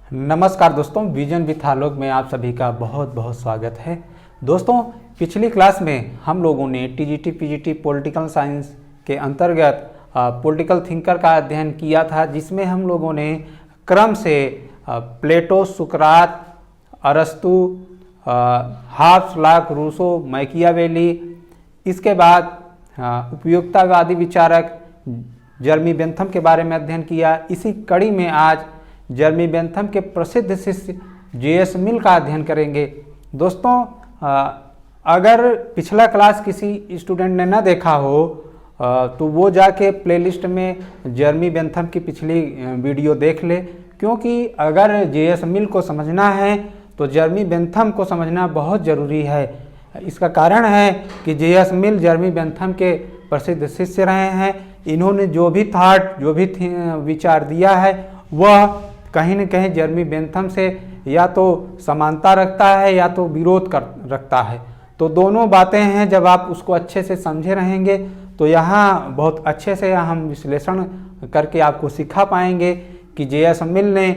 नमस्कार दोस्तों, vision with आलोक में आप सभी का बहुत बहुत स्वागत है। दोस्तों, पिछली क्लास में हम लोगों ने टीजीटी पीजीटी पॉलिटिकल साइंस के अंतर्गत पॉलिटिकल थिंकर का अध्ययन किया था, जिसमें हम लोगों ने क्रम से प्लेटो, सुकरात, अरस्तु, हाब्स, लॉक, रूसो, मैकियावेली, इसके बाद उपयोगितावादी विचारक जर्मी बेंथम के बारे में अध्ययन किया। इसी कड़ी में आज जर्मी बेंथम के प्रसिद्ध शिष्य जे.एस. मिल का अध्ययन करेंगे। दोस्तों, अगर पिछला क्लास किसी स्टूडेंट ने ना देखा हो तो वो जाके प्लेलिस्ट में जर्मी बेंथम की पिछली वीडियो देख ले, क्योंकि अगर जे.एस. मिल को समझना है तो जर्मी बेंथम को समझना बहुत ज़रूरी है। इसका कारण है कि जे.एस. मिल जर्मी बेंथम के प्रसिद्ध शिष्य रहे हैं। इन्होंने जो भी थॉट, जो भी विचार दिया है वह कहीं न कहीं जर्मी बेंथम से या तो समानता रखता है या तो विरोध रखता है। तो दोनों बातें हैं। जब आप उसको अच्छे से समझे रहेंगे तो यहाँ बहुत अच्छे से हम विश्लेषण करके आपको सिखा पाएंगे कि जे.एस. मिल ने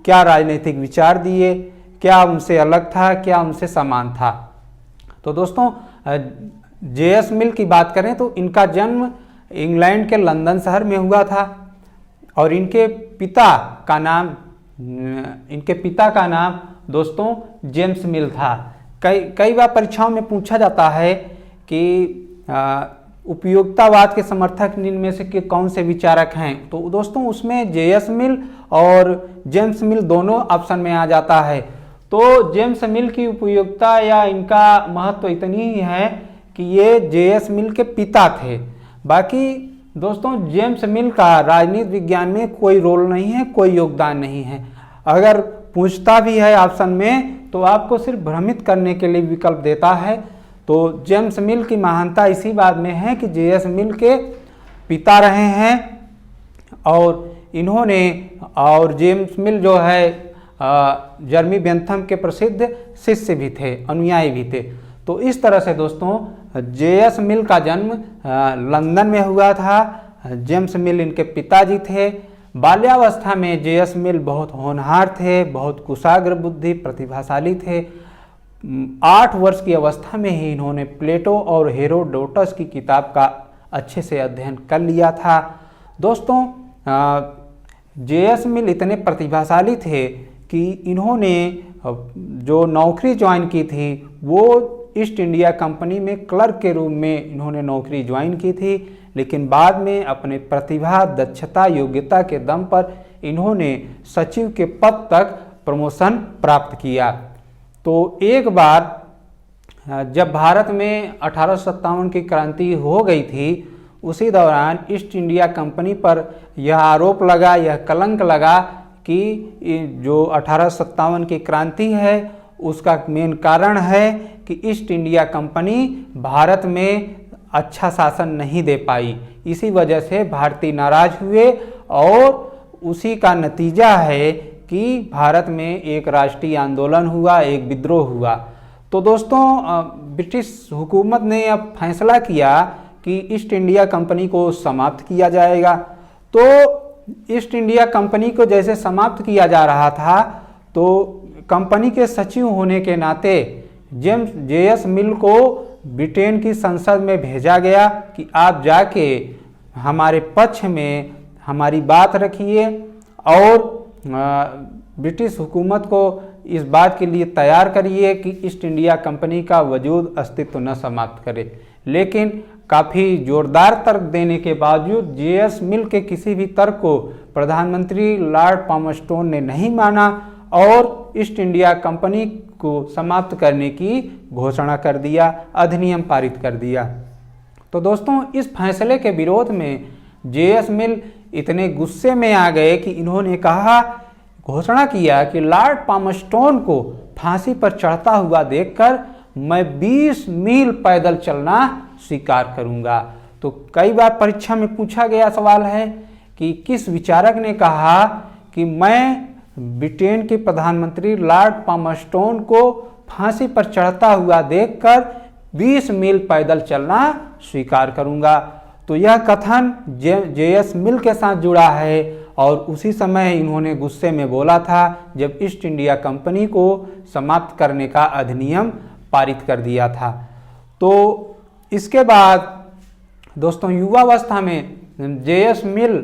क्या राजनीतिक विचार दिए, क्या उनसे अलग था, क्या उनसे समान था। तो दोस्तों, जे.एस. मिल की बात करें तो इनका जन्म इंग्लैंड के लंदन शहर में हुआ था और इनके पिता का नाम दोस्तों जेम्स मिल था। कई बार परीक्षाओं में पूछा जाता है कि उपयोगितावाद के समर्थक इनमें से कौन से विचारक हैं, तो दोस्तों उसमें जे.एस. मिल और जेम्स मिल दोनों ऑप्शन में आ जाता है। तो जेम्स मिल की उपयोगिता या इनका महत्व इतनी ही है कि ये जे.एस. मिल के पिता थे। बाकी दोस्तों, जेम्स मिल का राजनीति विज्ञान में कोई रोल नहीं है, कोई योगदान नहीं है। अगर पूछता भी है ऑप्शन में तो आपको सिर्फ भ्रमित करने के लिए विकल्प देता है। तो जेम्स मिल की महानता इसी बात में है कि जे.एस. मिल के पिता रहे हैं और जेम्स मिल जो है जर्मी बेंथम के प्रसिद्ध शिष्य भी थे, अनुयायी भी थे। तो इस तरह से दोस्तों जे.एस. मिल का जन्म लंदन में हुआ था। जेम्स मिल इनके पिताजी थे। बाल्यावस्था में जे.एस. मिल बहुत होनहार थे, बहुत कुशाग्र बुद्धि, प्रतिभाशाली थे। 8 वर्ष की अवस्था में ही इन्होंने प्लेटो और हेरोडोटस की किताब का अच्छे से अध्ययन कर लिया था। दोस्तों, जे.एस. मिल इतने प्रतिभाशाली थे कि इन्होंने जो नौकरी ज्वाइन की थी वो ईस्ट इंडिया कंपनी में क्लर्क के रूप में इन्होंने नौकरी ज्वाइन की थी, लेकिन बाद में अपने प्रतिभा, दक्षता, योग्यता के दम पर इन्होंने सचिव के पद तक प्रमोशन प्राप्त किया। तो एक बार जब भारत में 1857 की क्रांति हो गई थी, उसी दौरान ईस्ट इंडिया कंपनी पर यह आरोप लगा, यह कलंक लगा कि जो 1857 की क्रांति है उसका मेन कारण है कि ईस्ट इंडिया कंपनी भारत में अच्छा शासन नहीं दे पाई। इसी वजह से भारतीय नाराज हुए और उसी का नतीजा है कि भारत में एक राष्ट्रीय आंदोलन हुआ, एक विद्रोह हुआ। तो दोस्तों, ब्रिटिश हुकूमत ने अब फैसला किया कि ईस्ट इंडिया कंपनी को समाप्त किया जाएगा। तो ईस्ट इंडिया कंपनी को जैसे समाप्त किया जा रहा था तो कंपनी के सचिव होने के नाते जे.एस. मिल को ब्रिटेन की संसद में भेजा गया कि आप जाके हमारे पक्ष में हमारी बात रखिए और ब्रिटिश हुकूमत को इस बात के लिए तैयार करिए कि ईस्ट इंडिया कंपनी का वजूद अस्तित्व न समाप्त करे। लेकिन काफ़ी जोरदार तर्क देने के बावजूद जे.एस. मिल के किसी भी तर्क को प्रधानमंत्री लॉर्ड पामस्टोन ने नहीं माना और ईस्ट इंडिया कंपनी को समाप्त करने की घोषणा कर दिया, अधिनियम पारित कर दिया। तो दोस्तों, इस फैसले के विरोध में जे.एस. मिल इतने गुस्से में आ गए कि इन्होंने घोषणा किया कि लॉर्ड पामस्टोन को फांसी पर चढ़ता हुआ देखकर मैं 20 मील पैदल चलना स्वीकार करूंगा। तो कई बार परीक्षा में पूछा गया सवाल है कि किस विचारक ने कहा कि मैं ब्रिटेन के प्रधानमंत्री लॉर्ड पामस्टोन को फांसी पर चढ़ता हुआ देखकर 20 मील पैदल चलना स्वीकार करूंगा। तो यह कथन जे.एस. मिल के साथ जुड़ा है और उसी समय इन्होंने गुस्से में बोला था जब ईस्ट इंडिया कंपनी को समाप्त करने का अधिनियम पारित कर दिया था। तो इसके बाद दोस्तों युवावस्था में जे.एस. मिल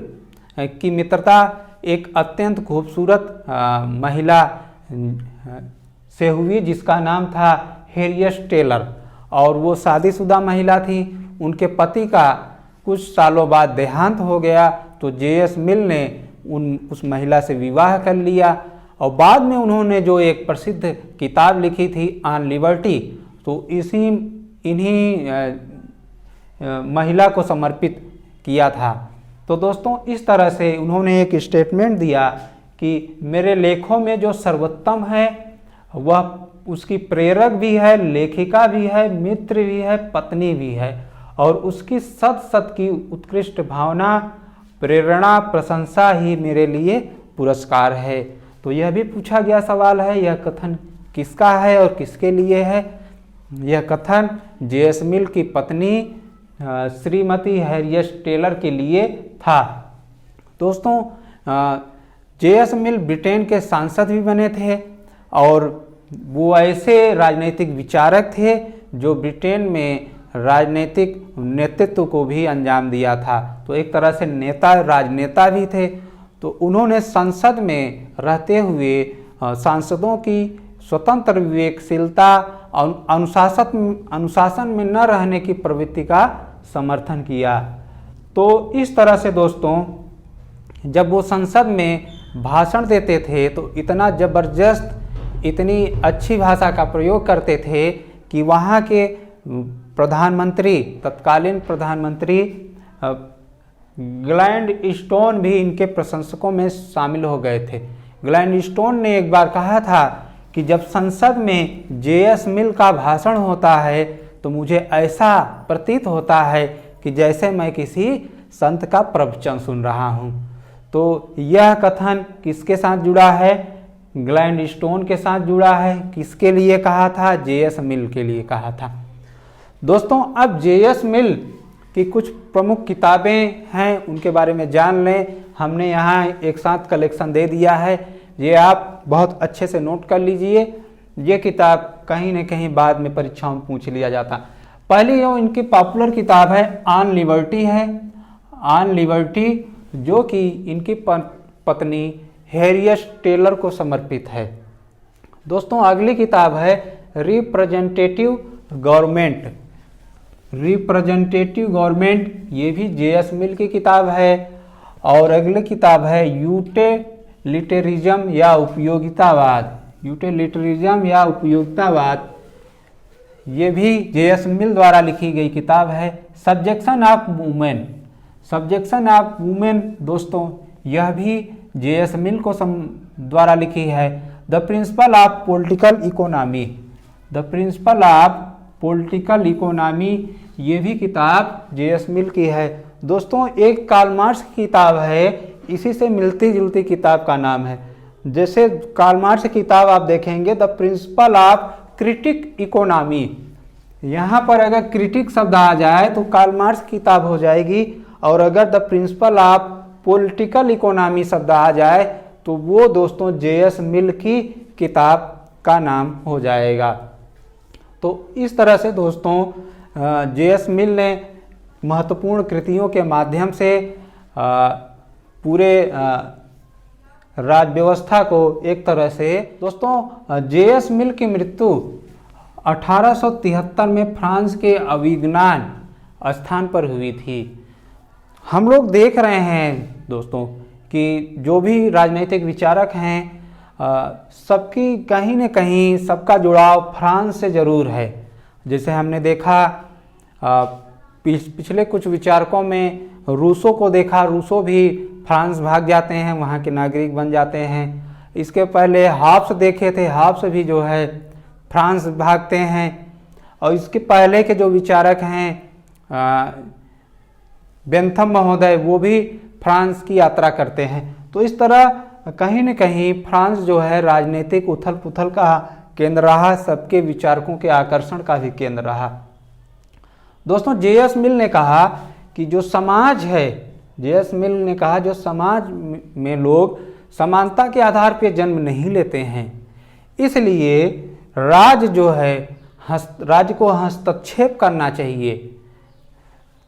की मित्रता एक अत्यंत खूबसूरत महिला से हुई जिसका नाम था हैरियट टेलर, और वो शादीशुदा महिला थी। उनके पति का कुछ सालों बाद देहांत हो गया तो जे.एस. मिल ने उस महिला से विवाह कर लिया, और बाद में उन्होंने जो एक प्रसिद्ध किताब लिखी थी ऑन लिबर्टी, तो इन्हीं महिला को समर्पित किया था। तो दोस्तों इस तरह से उन्होंने एक स्टेटमेंट दिया कि मेरे लेखों में जो सर्वोत्तम है वह उसकी प्रेरक भी है, लेखिका भी है, मित्र भी है, पत्नी भी है, और उसकी सत की उत्कृष्ट भावना, प्रेरणा, प्रशंसा ही मेरे लिए पुरस्कार है। तो यह भी पूछा गया सवाल है, यह कथन किसका है और किसके लिए है? यह कथन जे.एस. मिल की पत्नी श्रीमती हैरियट टेलर के लिए था। दोस्तों जे.एस. मिल ब्रिटेन के सांसद भी बने थे, और वो ऐसे राजनीतिक विचारक थे जो ब्रिटेन में राजनीतिक नेतृत्व को भी अंजाम दिया था। तो एक तरह से राजनेता भी थे। तो उन्होंने संसद में रहते हुए सांसदों की स्वतंत्र विवेकशीलता और अनुशासन में न रहने की प्रवृत्ति का समर्थन किया। तो इस तरह से दोस्तों जब वो संसद में भाषण देते थे तो इतना ज़बरदस्त, इतनी अच्छी भाषा का प्रयोग करते थे कि वहाँ के प्रधानमंत्री, तत्कालीन प्रधानमंत्री ग्लैडस्टोन भी इनके प्रशंसकों में शामिल हो गए थे। ग्लैडस्टोन ने एक बार कहा था कि जब संसद में जे.एस. मिल का भाषण होता है तो मुझे ऐसा प्रतीत होता है कि जैसे मैं किसी संत का प्रवचन सुन रहा हूँ। तो यह कथन किसके साथ जुड़ा है? ग्लैडस्टोन के साथ जुड़ा है। किसके लिए कहा था? जे.एस. मिल के लिए कहा था। दोस्तों अब जे.एस. मिल की कुछ प्रमुख किताबें हैं, उनके बारे में जान लें। हमने यहाँ एक साथ कलेक्शन दे दिया है, ये आप बहुत अच्छे से नोट कर लीजिए। ये किताब कहीं न कहीं बाद में परीक्षाओं में पूछ लिया जाता। पहली जो इनकी पॉपुलर किताब है ऑन लिबर्टी है, ऑन लिबर्टी, जो कि इनकी पत्नी हैरियट टेलर को समर्पित है। दोस्तों अगली किताब है रिप्रेजेंटेटिव गवर्नमेंट। रिप्रेजेंटेटिव गवर्नमेंट ये भी जे.एस. मिल की किताब है। और अगली किताब है यूटिलिटेरिज्म या उपयोगितावाद। यूटिलिटेरिज्म या उपयोगितावाद ये भी जे.एस. मिल द्वारा लिखी गई किताब है। Subjection of women, subjection of women दोस्तों यह भी जे.एस. मिल को द्वारा लिखी है। The principle of political economy, the principle of political economy ये भी किताब जे.एस. मिल की है। दोस्तों एक कार्ल मार्क्स की किताब है, इसी से मिलती जुलती किताब का नाम है। जैसे कार्ल मार्क्स की किताब आप देखेंगे the principle of critic economy, यहाँ पर अगर क्रिटिक शब्द आ जाए तो कार्ल मार्क्स की किताब हो जाएगी, और अगर the principle of political economy शब्द आ जाए तो वो दोस्तों जे.एस. मिल की किताब का नाम हो जाएगा। तो इस तरह से दोस्तों जे.एस. मिल ने महत्वपूर्ण कृतियों के माध्यम से पूरे राज्य व्यवस्था को एक तरह से, दोस्तों जे.एस. मिल की मृत्यु 1873 में फ्रांस के अविग्नान स्थान पर हुई थी। हम लोग देख रहे हैं दोस्तों कि जो भी राजनीतिक विचारक हैं सबकी कहीं न कहीं सबका जुड़ाव फ्रांस से ज़रूर है। जैसे हमने देखा पिछले कुछ विचारकों में रूसो को देखा, रूसो भी फ्रांस भाग जाते हैं, वहाँ के नागरिक बन जाते हैं। इसके पहले हॉब्स देखे थे, हॉब्स भी जो है फ्रांस भागते हैं। और इसके पहले के जो विचारक हैं बेंथम महोदय, वो भी फ्रांस की यात्रा करते हैं। तो इस तरह कहीं न कहीं फ्रांस जो है राजनीतिक उथल पुथल का केंद्र रहा, सबके विचारकों के आकर्षण का भी केंद्र रहा। दोस्तों जे.एस. मिल ने कहा कि जो समाज है जे.एस. मिल ने कहा जो समाज में लोग समानता के आधार पर जन्म नहीं लेते हैं, इसलिए राज्य जो है राज्य को हस्तक्षेप करना चाहिए।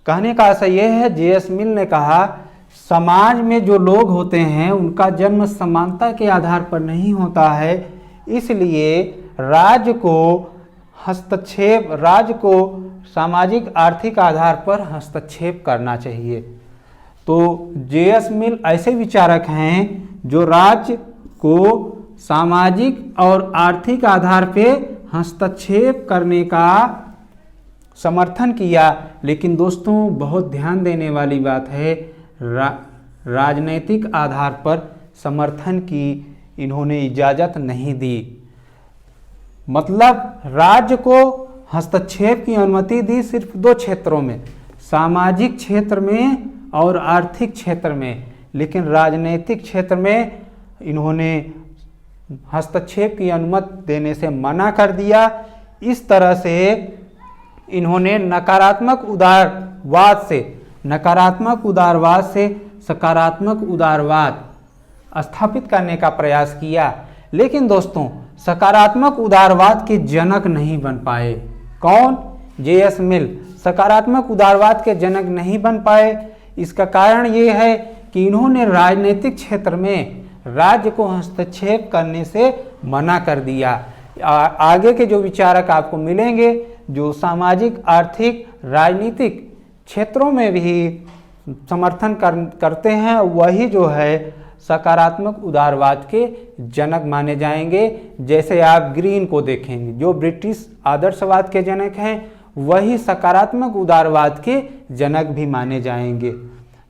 कहने का आशय यह है, जे.एस. मिल ने कहा समाज में जो लोग होते हैं उनका जन्म समानता के आधार पर नहीं होता है, इसलिए राज्य को सामाजिक आर्थिक आधार पर हस्तक्षेप करना चाहिए। तो जे.एस. मिल ऐसे विचारक हैं जो राज्य को सामाजिक और आर्थिक आधार पर हस्तक्षेप करने का समर्थन किया। लेकिन दोस्तों बहुत ध्यान देने वाली बात है, राजनैतिक आधार पर समर्थन की इन्होंने इजाज़त नहीं दी। मतलब राज्य को हस्तक्षेप की अनुमति दी सिर्फ 2 क्षेत्रों में, सामाजिक क्षेत्र में और आर्थिक क्षेत्र में, लेकिन राजनीतिक क्षेत्र में इन्होंने हस्तक्षेप की अनुमति देने से मना कर दिया। इस तरह से इन्होंने नकारात्मक उदारवाद से सकारात्मक उदारवाद स्थापित करने का प्रयास किया। लेकिन दोस्तों सकारात्मक उदारवाद के जनक नहीं बन पाए। कौन? जे.एस. मिल सकारात्मक उदारवाद के जनक नहीं बन पाए। इसका कारण ये है कि इन्होंने राजनीतिक क्षेत्र में राज्य को हस्तक्षेप करने से मना कर दिया। आगे के जो विचारक आपको मिलेंगे जो सामाजिक, आर्थिक, राजनीतिक क्षेत्रों में भी समर्थन करते हैं, वही जो है सकारात्मक उदारवाद के जनक माने जाएंगे। जैसे आप ग्रीन को देखेंगे, जो ब्रिटिश आदर्शवाद के जनक हैं, वही सकारात्मक उदारवाद के जनक भी माने जाएंगे।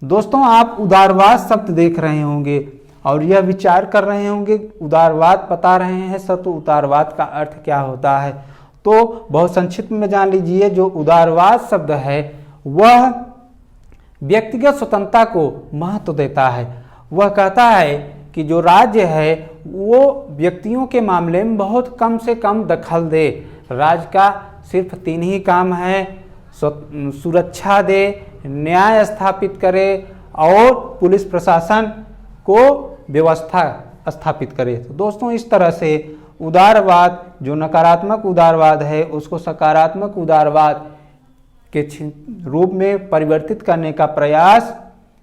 दोस्तों आप उदारवाद शब्द देख रहे होंगे और यह विचार कर रहे होंगे, उदारवाद बता रहे हैं सर, तो उदारवाद का अर्थ क्या होता है? तो बहुत संक्षिप्त में जान लीजिए, जो उदारवाद शब्द है वह व्यक्तिगत स्वतंत्रता को महत्व देता है। वह कहता है कि जो राज्य है वो व्यक्तियों के मामले में बहुत कम से कम दखल दे। राज्य का सिर्फ 3 ही काम है, सुरक्षा दे, न्याय स्थापित करे और पुलिस प्रशासन को व्यवस्था स्थापित करे। तो दोस्तों इस तरह से उदारवाद, जो नकारात्मक उदारवाद है, उसको सकारात्मक उदारवाद के रूप में परिवर्तित करने का प्रयास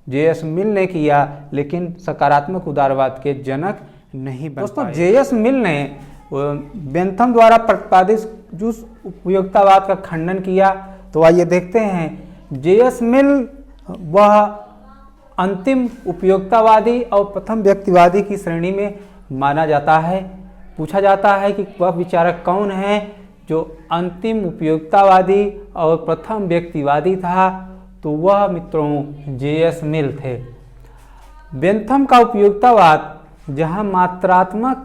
जे.एस. मिल ने किया, लेकिन सकारात्मक उदारवाद के जनक नहीं बन दोस्तों पाए। जे.एस. मिल ने बेंथम द्वारा प्रतिपादित जो उपयोगितावाद का खंडन किया। तो आइए देखते हैं। जे.एस. मिल वह अंतिम उपयोगितावादी और प्रथम व्यक्तिवादी की श्रेणी में माना जाता है। पूछा जाता है कि वह विचारक कौन है जो अंतिम उपयोगितावादी और प्रथम व्यक्तिवादी था, तो वह मित्रों जे.एस. मिल थे। बेंथम का उपयोगितावाद जहां मात्रात्मक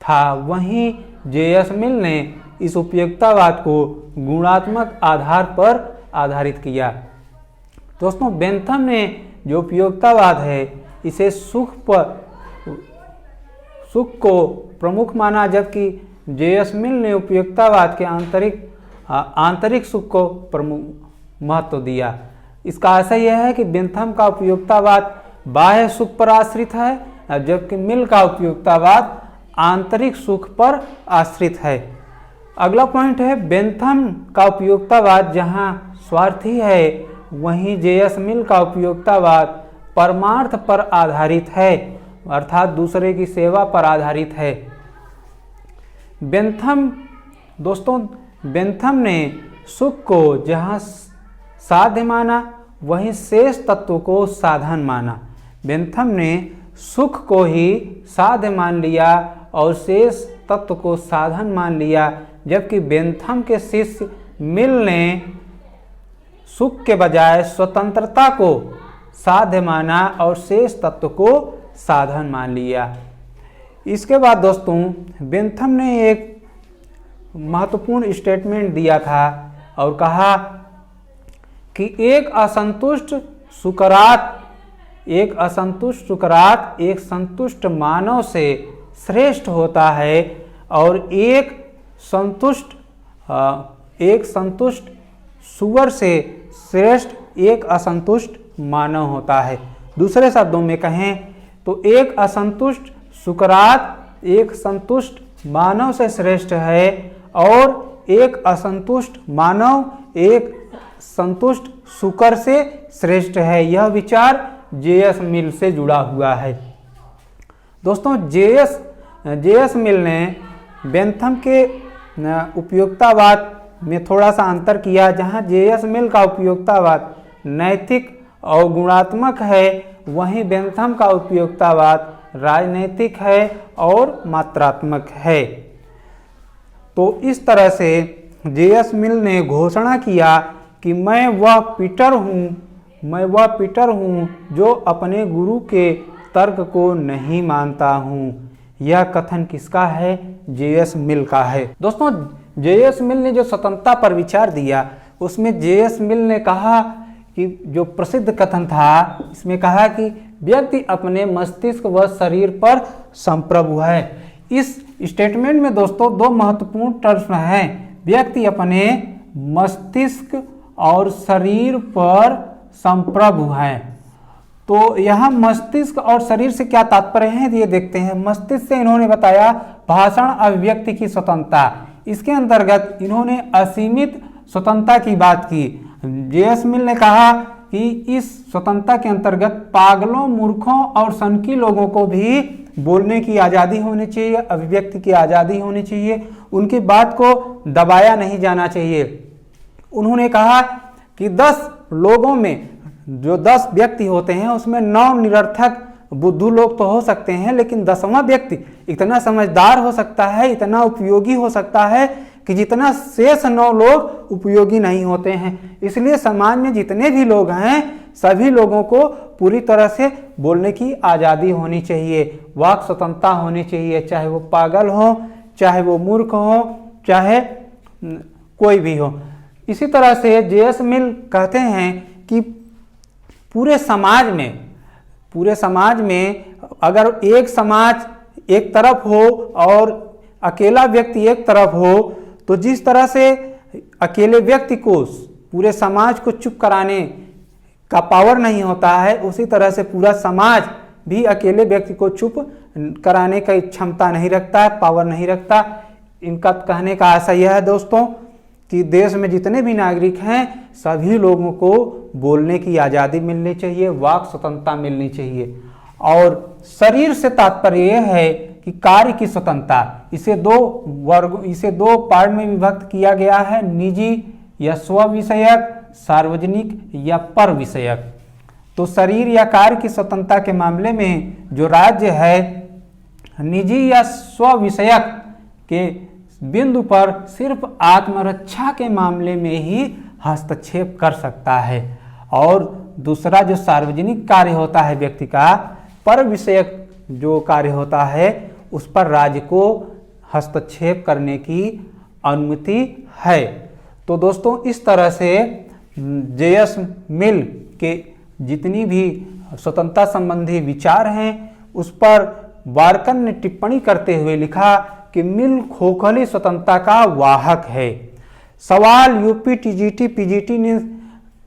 था, वहीं जे.एस. मिल ने इस उपयोगितावाद को गुणात्मक आधार पर आधारित किया। दोस्तों बेंथम ने जो उपयोगितावाद है इसे सुख को प्रमुख माना, जबकि जे.एस. मिल ने उपयोगितावाद के आंतरिक सुख को प्रमुख महत्व दिया। इसका आशय यह है कि बेंथम का उपयोगितावाद बाह्य सुख पर आश्रित है, जबकि मिल का उपयोगितावाद आंतरिक सुख पर आश्रित है। अगला पॉइंट है, बेंथम का उपयोगितावाद जहां स्वार्थी है, वहीं जे.एस. मिल का उपयोगितावाद परमार्थ पर आधारित है, अर्थात दूसरे की सेवा पर आधारित है। बेंथम ने सुख को जहां साध्य माना, वहीं शेष तत्व को साधन माना। बेंथम ने सुख को ही साध्य मान लिया और शेष तत्व को साधन मान लिया, जबकि बेंथम के शिष्य मिल ने सुख के बजाय स्वतंत्रता को साध्य माना और शेष तत्व को साधन मान लिया। इसके बाद दोस्तों बेंथम ने एक महत्वपूर्ण स्टेटमेंट दिया था और कहा कि एक असंतुष्ट सुकरात एक संतुष्ट मानव से श्रेष्ठ होता है और एक संतुष्ट सुअर से श्रेष्ठ एक असंतुष्ट मानव होता है। दूसरे शब्दों में कहें तो एक असंतुष्ट सुकरात एक संतुष्ट मानव से श्रेष्ठ है और एक असंतुष्ट मानव एक संतुष्ट शुकर से श्रेष्ठ है। यह विचार जे.एस. मिल से जुड़ा हुआ है। दोस्तों जे.एस. मिल ने बेंथम के उपयोगितावाद में थोड़ा सा अंतर किया। जहां जे.एस. मिल का उपयोगितावाद नैतिक और गुणात्मक है, वहीं बेंथम का उपयोगितावाद राजनैतिक है और मात्रात्मक है। तो इस तरह से जे.एस. मिल ने घोषणा किया कि मैं वह पीटर हूँ जो अपने गुरु के तर्क को नहीं मानता हूँ। यह कथन किसका है? जे.एस. मिल का है। दोस्तों जे.एस. मिल ने जो स्वतंत्रता पर विचार दिया उसमें जे.एस. मिल ने कहा कि जो प्रसिद्ध कथन था, इसमें कहा कि व्यक्ति अपने मस्तिष्क व शरीर पर संप्रभु है। इस स्टेटमेंट में दोस्तों दो महत्वपूर्ण टर्म हैं, व्यक्ति अपने मस्तिष्क और शरीर पर संप्रभु है। तो यहाँ मस्तिष्क और शरीर से क्या तात्पर्य है ये देखते हैं। मस्तिष्क से इन्होंने बताया भाषण अभिव्यक्ति की स्वतंत्रता, इसके अंतर्गत इन्होंने असीमित स्वतंत्रता की बात की। जे.एस. मिल ने कहा कि इस स्वतंत्रता के अंतर्गत पागलों, मूर्खों और सनकी लोगों को भी बोलने की आज़ादी होनी चाहिए, अभिव्यक्ति की आज़ादी होनी चाहिए, उनकी बात को दबाया नहीं जाना चाहिए। उन्होंने कहा कि 10 लोगों में जो 10 व्यक्ति होते हैं उसमें 9 निरर्थक बुद्धू लोग तो हो सकते हैं, लेकिन 10वां व्यक्ति इतना समझदार हो सकता है, इतना उपयोगी हो सकता है कि जितना शेष 9 लोग उपयोगी नहीं होते हैं। इसलिए समाज में जितने भी लोग हैं सभी लोगों को पूरी तरह से बोलने की आज़ादी होनी चाहिए, वाक स्वतंत्रता होनी चाहिए, चाहे वो पागल हो, चाहे वो मूर्ख हो, चाहे कोई भी हो। इसी तरह से जे.एस. मिल कहते हैं कि पूरे समाज में अगर एक समाज एक तरफ हो और अकेला व्यक्ति एक तरफ हो, तो जिस तरह से अकेले व्यक्ति को पूरे समाज को चुप कराने का पावर नहीं होता है, उसी तरह से पूरा समाज भी अकेले व्यक्ति को चुप कराने की क्षमता नहीं रखता है, पावर नहीं रखता। इनका कहने का आशय यह है दोस्तों कि देश में जितने भी नागरिक हैं सभी लोगों को बोलने की आज़ादी मिलनी चाहिए, वाक स्वतंत्रता मिलनी चाहिए। और शरीर से तात्पर्य यह है कि कार्य की स्वतंत्रता। इसे दो पार्ट में विभक्त किया गया है, निजी या स्व विषयक, सार्वजनिक या पर विषयक। तो शरीर या कार्य की स्वतंत्रता के मामले में जो राज्य है निजी या स्व विषयक के बिंदु पर सिर्फ आत्मरक्षा के मामले में ही हस्तक्षेप कर सकता है, और दूसरा जो सार्वजनिक कार्य होता है व्यक्ति का, पर विषयक जो कार्य होता है उस पर राज्य को हस्तक्षेप करने की अनुमति है। तो दोस्तों इस तरह से जे.एस. मिल के जितनी भी स्वतंत्रता संबंधी विचार हैं उस पर वार्कन ने टिप्पणी करते हुए लिखा कि मिल खोखली स्वतंत्रता का वाहक है। सवाल यूपी टीजीटी पीजीटी ने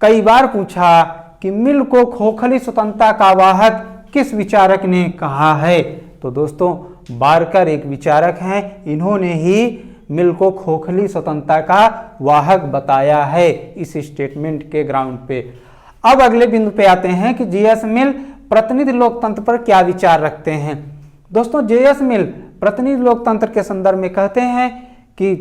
कई बार पूछा कि मिल को खोखली स्वतंत्रता का वाहक किस विचारक ने कहा है। तो दोस्तों वार्कर एक विचारक हैं, इन्होंने ही मिल को खोखली स्वतंत्रता का वाहक बताया है इस स्टेटमेंट के ग्राउंड पे। अब अगले बिंदु पे आते हैं कि जे.एस. मिल प्रतिनिधि लोकतंत्र पर क्या विचार रखते हैं। दोस्तों जे.एस. मिल प्रतिनिधि लोकतंत्र के संदर्भ में कहते हैं कि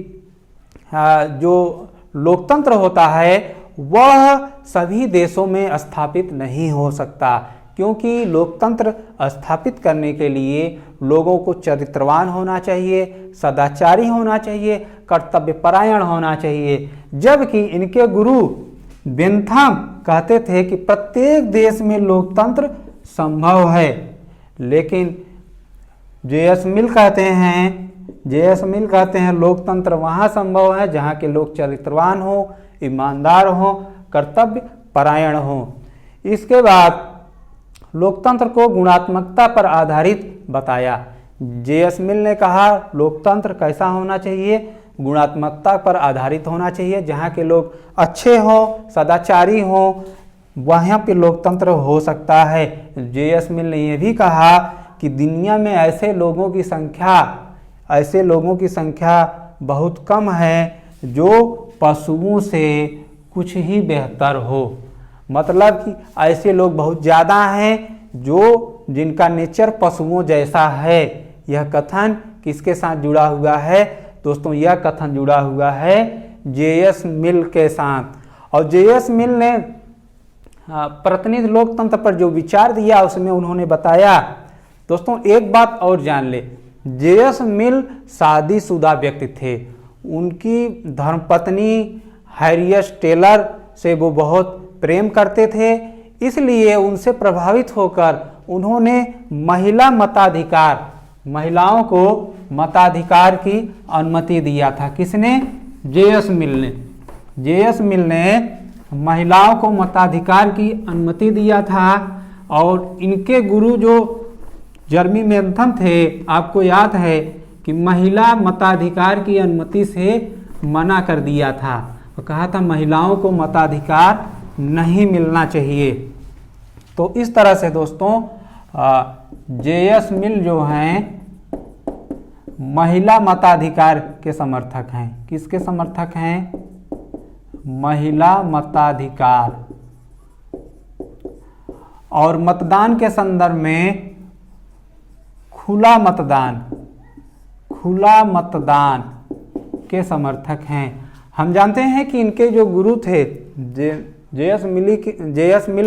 जो लोकतंत्र होता है वह सभी देशों में स्थापित नहीं हो सकता, क्योंकि लोकतंत्र स्थापित करने के लिए लोगों को चरित्रवान होना चाहिए, सदाचारी होना चाहिए, कर्तव्यपरायण होना चाहिए। जबकि इनके गुरु बेंथम कहते थे कि प्रत्येक देश में लोकतंत्र संभव है, लेकिन जे.एस. मिल कहते हैं लोकतंत्र वहाँ संभव है जहाँ के लोग चरित्रवान हो, ईमानदार हो, कर्तव्य परायण हो। इसके बाद लोकतंत्र को गुणात्मकता पर आधारित बताया। जे.एस. मिल ने कहा लोकतंत्र कैसा होना चाहिए, गुणात्मकता पर आधारित होना चाहिए, जहाँ के लोग अच्छे हों, सदाचारी हों, वहाँ पे लोकतंत्र हो सकता है। जे.एस. मिल ने यह भी कहा कि दुनिया में ऐसे लोगों की संख्या बहुत कम है जो पशुओं से कुछ ही बेहतर हो। मतलब कि ऐसे लोग बहुत ज़्यादा हैं जिनका नेचर पशुओं जैसा है। यह कथन किसके साथ जुड़ा हुआ है दोस्तों? यह कथन जुड़ा हुआ है जे.एस. मिल के साथ। और जे.एस. मिल ने प्रतिनिधि लोकतंत्र पर जो विचार दिया उसमें उन्होंने बताया दोस्तों, एक बात और जान ले, जे.एस. मिल शादीशुदा व्यक्ति थे। उनकी धर्मपत्नी हैरियट टेलर से वो बहुत प्रेम करते थे, इसलिए उनसे प्रभावित होकर उन्होंने महिलाओं को मताधिकार की अनुमति दिया था। किसने? जे.एस. मिल ने। जे.एस. मिल ने महिलाओं को मताधिकार की अनुमति दिया था। और इनके गुरु जो जर्मी बेंथम थे, आपको याद है कि महिला मताधिकार की अनुमति से मना कर दिया था। तो कहा था महिलाओं को मताधिकार नहीं मिलना चाहिए। तो इस तरह से दोस्तों जे.एस. मिल जो हैं महिला मताधिकार के समर्थक हैं। किसके समर्थक हैं? महिला मताधिकार। और मतदान के संदर्भ में खुला मतदान के समर्थक हैं। हम जानते हैं कि इनके जो गुरु थे जे.एस. मिल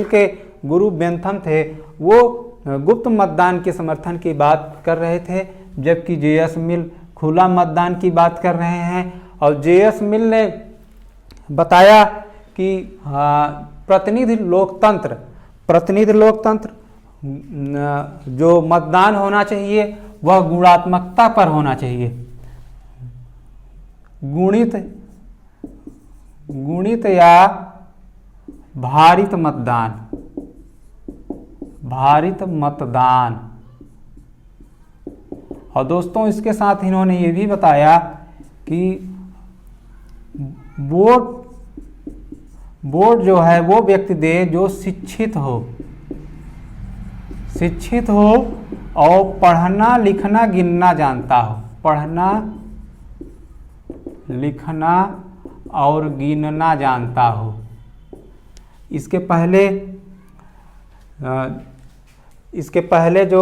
के गुरु बेंथम थे, वो गुप्त मतदान के समर्थन की बात कर रहे थे, जबकि जे.एस. मिल खुला मतदान की बात कर रहे हैं। और जे.एस. मिल ने बताया कि प्रतिनिधि लोकतंत्र जो मतदान होना चाहिए वह गुणात्मकता पर होना चाहिए। गुणित या भारित मतदान। और दोस्तों इसके साथ इन्होंने ये भी बताया कि वोट जो है वो व्यक्ति दे जो शिक्षित हो और पढ़ना लिखना गिनना जानता हो। पढ़ना लिखना और गिनना जानता हो। इसके पहले जो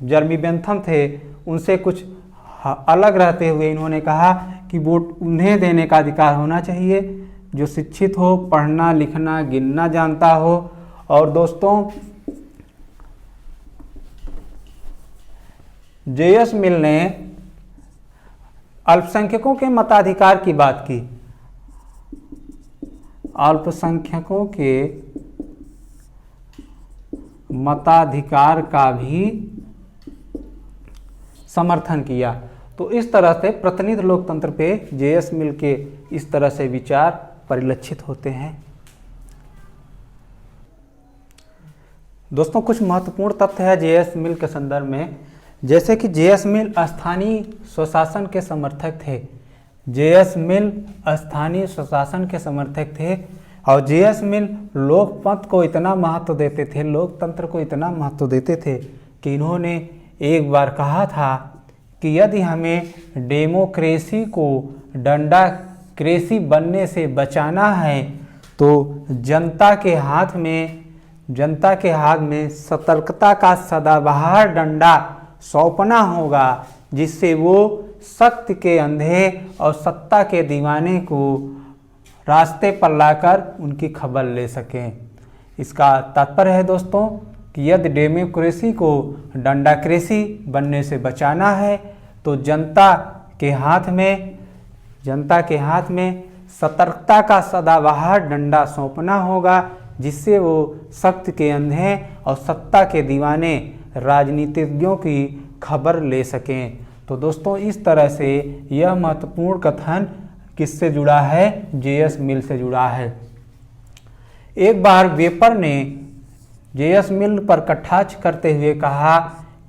जर्मी बेंथम थे उनसे कुछ अलग रहते हुए इन्होंने कहा कि वोट उन्हें देने का अधिकार होना चाहिए जो शिक्षित हो, पढ़ना लिखना गिनना जानता हो। और दोस्तों जे.एस. मिल ने अल्पसंख्यकों के मताधिकार की बात की। अल्पसंख्यकों के मताधिकार का भी समर्थन किया। तो इस तरह से प्रतिनिधि लोकतंत्र पे जे.एस. मिल के इस तरह से विचार परिलक्षित होते हैं। दोस्तों कुछ महत्वपूर्ण तथ्य है जे.एस. मिल के संदर्भ में, जैसे कि जे.एस. मिल स्थानीय स्वशासन के समर्थक थे। जे.एस. मिल स्थानीय स्वशासन के समर्थक थे और जे.एस. मिल लोकतंत्र को इतना महत्व देते थे, लोकतंत्र को इतना महत्व देते थे कि इन्होंने एक बार कहा था कि यदि हमें डेमोक्रेसी को डंडाक्रेसी बनने से बचाना है तो जनता के हाथ में सतर्कता का सदाबहार डंडा सौंपना होगा, जिससे वो सत्य के अंधे और सत्ता के दीवाने को रास्ते पर लाकर उनकी खबर ले सकें। इसका तात्पर्य है दोस्तों कि यदि डेमोक्रेसी को डंडाक्रेसी बनने से बचाना है तो जनता के हाथ में सतर्कता का सदाबहार डंडा सौंपना होगा, जिससे वो सत्य के अंधे और सत्ता के दीवाने राजनीतिज्ञों की खबर ले सकें। तो दोस्तों इस तरह से यह महत्वपूर्ण कथन किससे जुड़ा है? जे.एस. मिल से जुड़ा है। एक बार वेपर ने जे.एस. मिल पर कटाक्ष करते हुए कहा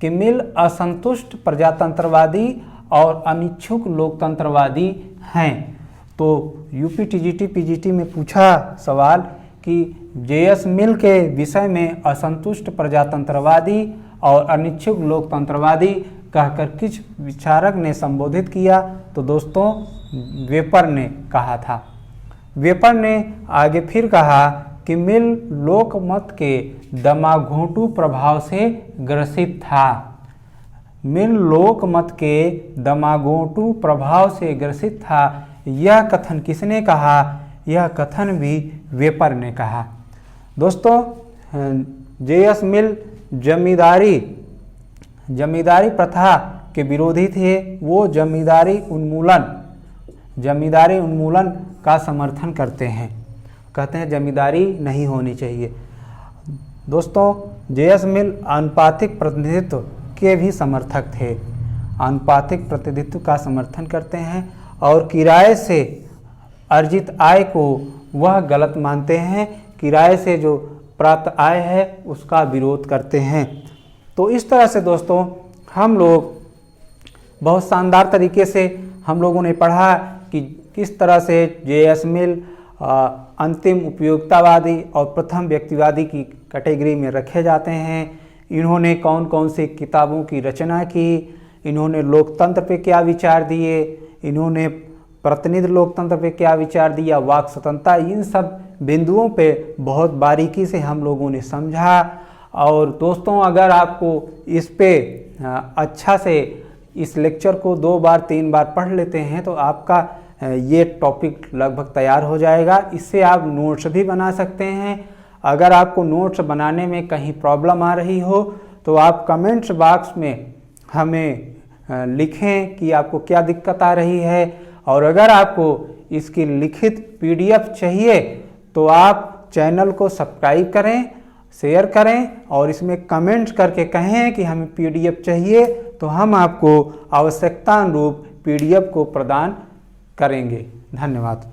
कि मिल असंतुष्ट प्रजातंत्रवादी और अनिच्छुक लोकतंत्रवादी हैं। तो यूपी टीजीटी पीजीटी में पूछा सवाल कि जे.एस. मिल के विषय में असंतुष्ट प्रजातंत्रवादी और अनिच्छुक लोकतंत्रवादी कहकर किस विचारक ने संबोधित किया? तो दोस्तों वेपर ने कहा था। वेपर ने आगे फिर कहा कि मिल लोकमत के दमाघोंटू प्रभाव से ग्रसित था। मिल लोकमत के दमाघोंटू प्रभाव से ग्रसित था। यह कथन किसने कहा? यह कथन भी वेपर ने कहा। दोस्तों जे.एस. मिल जमींदारी प्रथा के विरोधी थे। वो जमींदारी उन्मूलन का समर्थन करते हैं, कहते हैं जमींदारी नहीं होनी चाहिए। दोस्तों जे.एस. मिल आनुपातिक प्रतिनिधित्व के भी समर्थक थे, आनुपातिक प्रतिनिधित्व का समर्थन करते हैं और किराए से अर्जित आय को वह गलत मानते हैं, किराए से जो प्राप्त आय है उसका विरोध करते हैं। तो इस तरह से दोस्तों हम लोग बहुत शानदार तरीके से हम लोगों ने पढ़ा कि किस तरह से जे.एस. मिल अंतिम उपयोगितावादी और प्रथम व्यक्तिवादी की कैटेगरी में रखे जाते हैं। इन्होंने कौन कौन सी किताबों की रचना की, इन्होंने लोकतंत्र पे क्या विचार दिए, इन्होंने प्रतिनिधि लोकतंत्र पे क्या विचार दिया, वाक स्वतंत्रता, इन सब बिंदुओं पे बहुत बारीकी से हम लोगों ने समझा। और दोस्तों अगर आपको इस पे अच्छा से इस लेक्चर को 2 बार 3 बार पढ़ लेते हैं तो आपका ये टॉपिक लगभग तैयार हो जाएगा। इससे आप नोट्स भी बना सकते हैं। अगर आपको नोट्स बनाने में कहीं प्रॉब्लम आ रही हो तो आप कमेंट्स बॉक्स में हमें लिखें कि आपको क्या दिक्कत आ रही है। और अगर आपको इसकी लिखित PDF चाहिए तो आप चैनल को सब्सक्राइब करें, शेयर करें और इसमें कमेंट्स करके कहें कि हमें PDF चाहिए, तो हम आपको आवश्यकता अनुरूप PDF को प्रदान करेंगे। धन्यवाद।